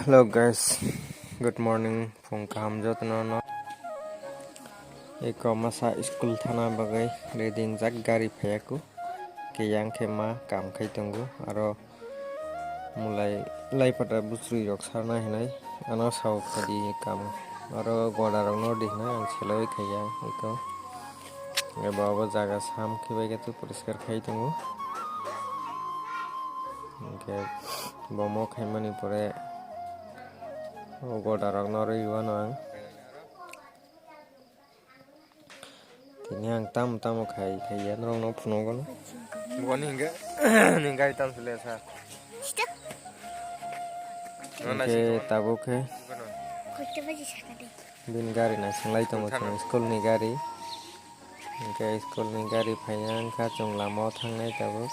Hello guys, good morning. Phung kam jotno no. Eko masa school thana bagai reading jak gari phayaku. Ke yang khema kam khai tongo aro mulai lai pata busri rok sarna hinai ano sau khadi kam aro goda rok no dihna ang seloi khaya eko. Nge baba jaga sam khibai ke tu poriskar khai tongo. Ke bomo khaimani pore goda rok no riwa no ang tini ang tam khai yan rong no phuno gono boni hinga itam sule sa ke tabo ke bin gari na sanglai tongo chung school ni gari ke school ni gari phainan ka chung lama thangnai tabo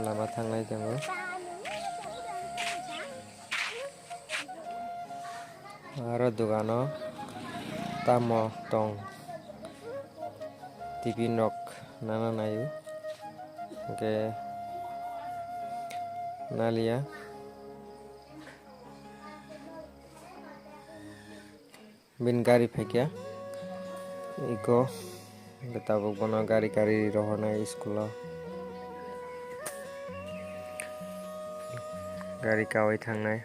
lama thangnai tongo aro dugano tamo tong TV nok nana nayu ke nalia bin gari phekya iko betabuk bono gari rohona school gari kawai thangnai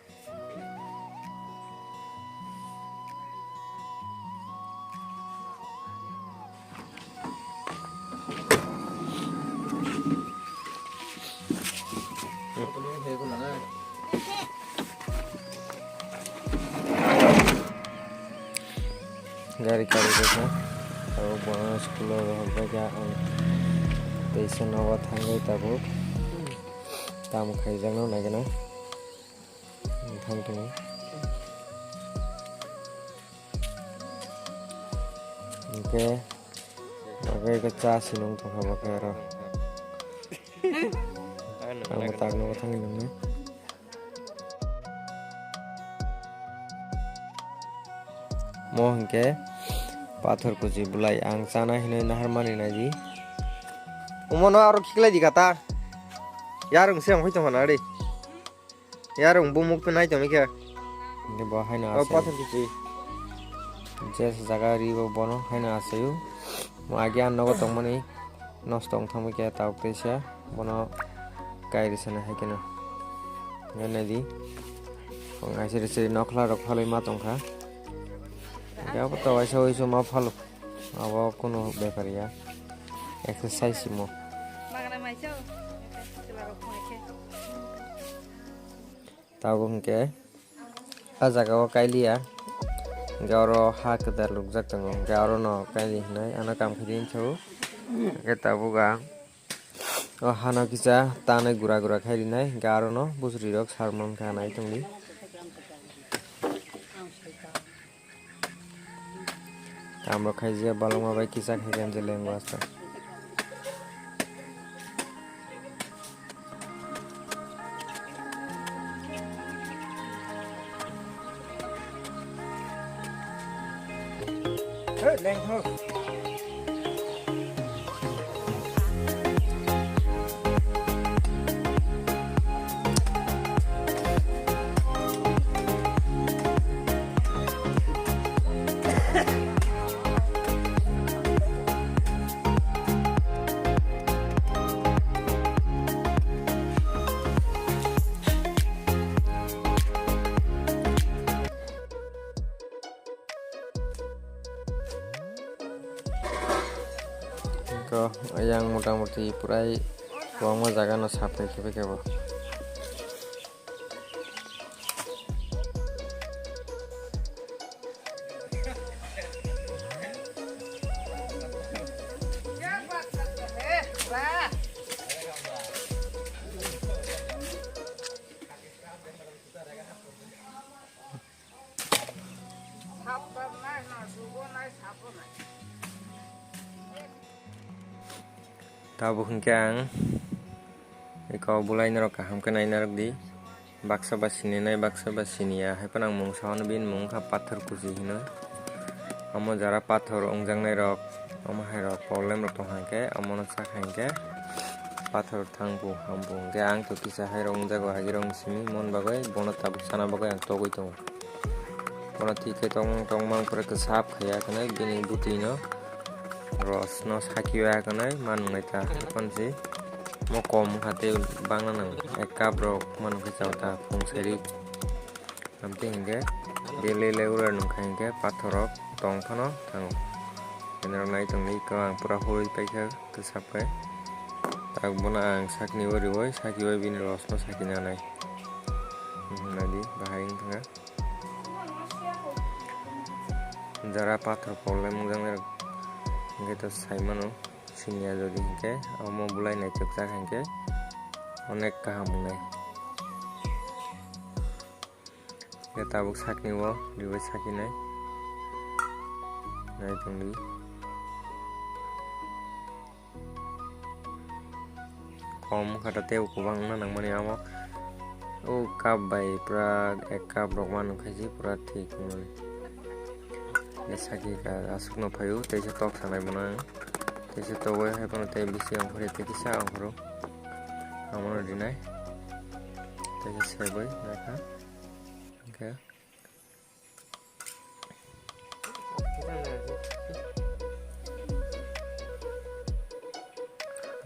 gari desa tabo bono school baga teisen awa thangai tabo tam khaijang no nagena thangtong oke oke ke cha sinung to khaba karo ang matag no thangin ne mo hingke pathor kuji bulai ang chana hinai nahar mani naji umono aro khiklai di kata yarung siang hoito hona re yarung bumuk nai to mike de ba haina ase pathor kuji jes jaga ri bo bono haina aseyu mo agyan nogo tongmani nostong thamike tauktesia bono kairi sana haikena nganadi kongai siri nokla rok phaloi ma tongkha ya betul iso ma phalo abo kono beparia exercise mo tabung ke ajaga o kailia garo ha kedar lukjak tango garo no kaili nai ana kam khidin chau ke tabuga o hana kisa tane gura khairi nai garo no busri rok sarmon khanai tongli আমরা খাইছে বালমা ভাই কিসা খাইছেন যে লেঙ্গু আছে এই লেঙ্গু yang motamuti purai wong jaga no sapai kebe tabu hingkang iko bulai narok kaham kenai narok di baksa basini nai baksa basini ya hai panang mung sawan bin mung ka pathor kuji hino amo jara pathor ongjang nai rok amo hai rok problem rok tong hangke amo no sak hangke pathor thangbu hambu hingke ang to kisa hairong jago hagirong simi mon bagai bono tabuk sana bagai ang togoi tongo bono tike tongmang pore kesap khaya kanai bini buti no ros no sakiwa kanai manungai ta konsi mo kom hate bangna nang ek cup rok manung khisa ta pungseri amte hingke bele leura nung khangke pathorok tongphano thango enrok nai tongni ko ang pura hoi paikha kesap kai tak bona ang sakni ori woi saki woi bini ros no sakina nai nadi bahayang tengah jara pathor problem mujang ner hingke to saimano sinia jodi hingke amo bulai nai tukjak hingke onek kaham nai ya tabuk sakni wo diwoi saki nai nai tongni kom kata teu kubang na nang mani amo o cup bai pura ek cup rok manu khaji pura thik mani saki ka asuk no phayu teise tok sanai bona teise togoi hai pono te bisi ang phore te kisa ang phoro amono dinai teise seboi nakha okay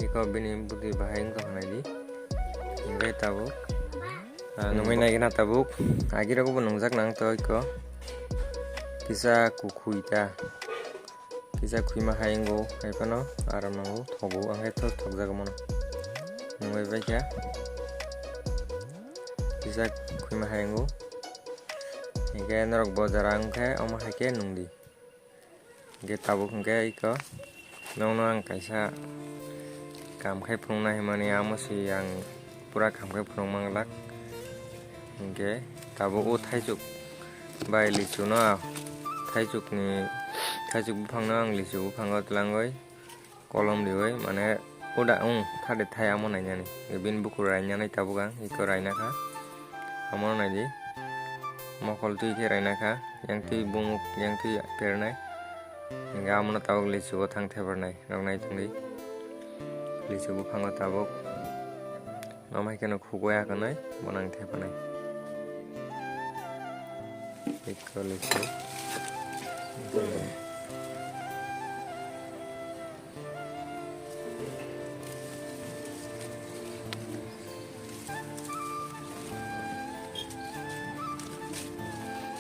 iko bini buti bahayang to hanai di hinggai tabuk nungoi nai gina tabuk agira ko nungjak nang to iko kisa kukuita kisa kuima hayanggo haipano aram nango thogo angkai to thokjak mono nungoi baikya kisa kuima hayanggo hinggai norok bozar angkai omo haike nungdi hinggai tabuk hinggai iko nongno ang kaisa kamkai phungnai mani amosi ang pura kamkai phung manglak hingke tabo o thaisuk bai lichu no thaisuk buphang no ang lichu buphang o tlangoi kolom dioi mane oda thade thai amo nai nani bin buku raina nai tabo gang iko raina kha amo nai di mokol tui ke raina kha yang tui bumuk yang tui pernai hingga amo no tabo lichu o thang thebernai rok nai tungdi lichu buphang o tabuk nomai keno khugoya kanai bonang thepanai iko lichu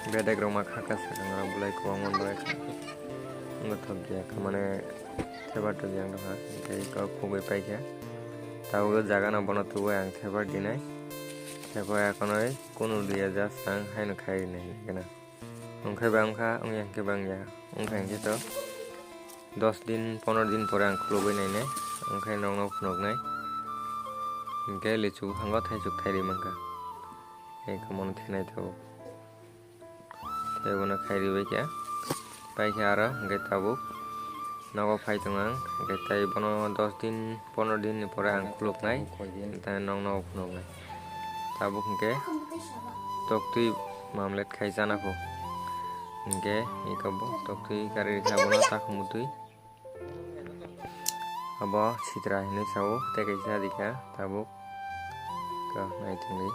bedek roma khakas kangra bulai ko amon bai ngothok ya kamane thebar to yang ha kai ko khugoi paikha tawo jaga na bono tu ang thebar dinai theba ekonoi kono dia ja sang haino khai nai gena ongkai bang kha ong yang ke bang ya ongkai ke to 10 din 15 din pore ang khuloi nai ne ongkai nong no phunok nai hingke lichu hango thaisuk thairi mangka ei komon thenai tho thebona khairi baikya paikha ara hingke tabuk nago phai tongang hingke tai bono 10 din 15 din pore ang khulok nai ta nong no phunok nai tabuk hingke toktui mamlet khai jana pho hingke ikobo toktui kari khabono takhumutui abo sitra hine sawo te kaisa dikha tabuk ka nai tungni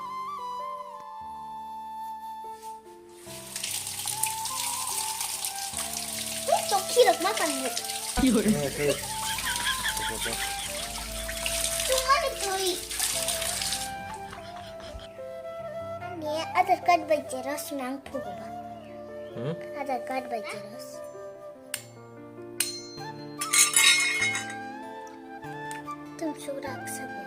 Kirok makan bu. Cuma dikoi. Ini ada kad bajeros nang phuba. Ada kad bajeros. Tum surak sabo.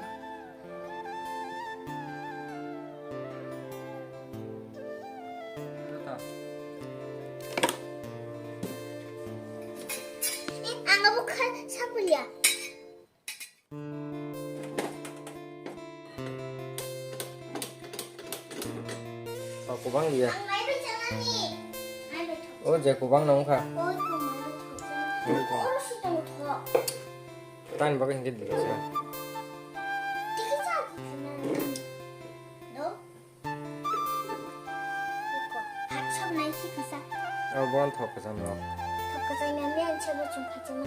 Bukan sabulya. Oh, kubang dia. Mai be jangan ni. Mai be. Oh, je kubang nong kha. Oh, kumai. Oh, sudah muda. Tan bagai hingke dikasa. Dikasa. No. Iko. Hacham nai si kasa. Oh, bon thok kasam no. Kazangan yang coba cuma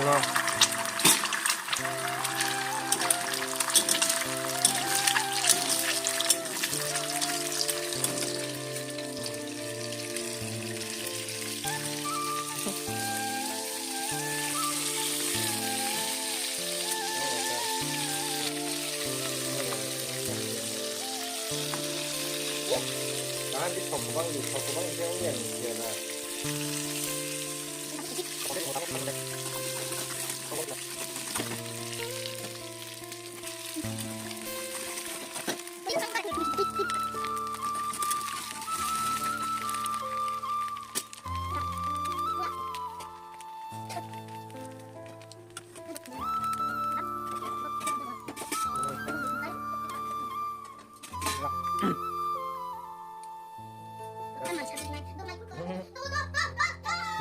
no. Jangan di sok bang saya yang dia lah.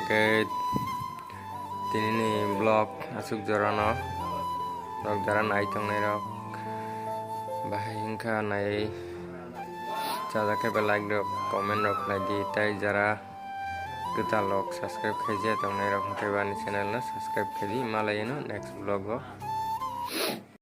Oke, ini nih blog asuk jorano, blog jaran aitong nih rok, bahingka nai, cara ke like rok, komen rok lagi, tai jara kita log subscribe kerja tong nih rok, ke bani channel na subscribe kerja, malah ini next blog go.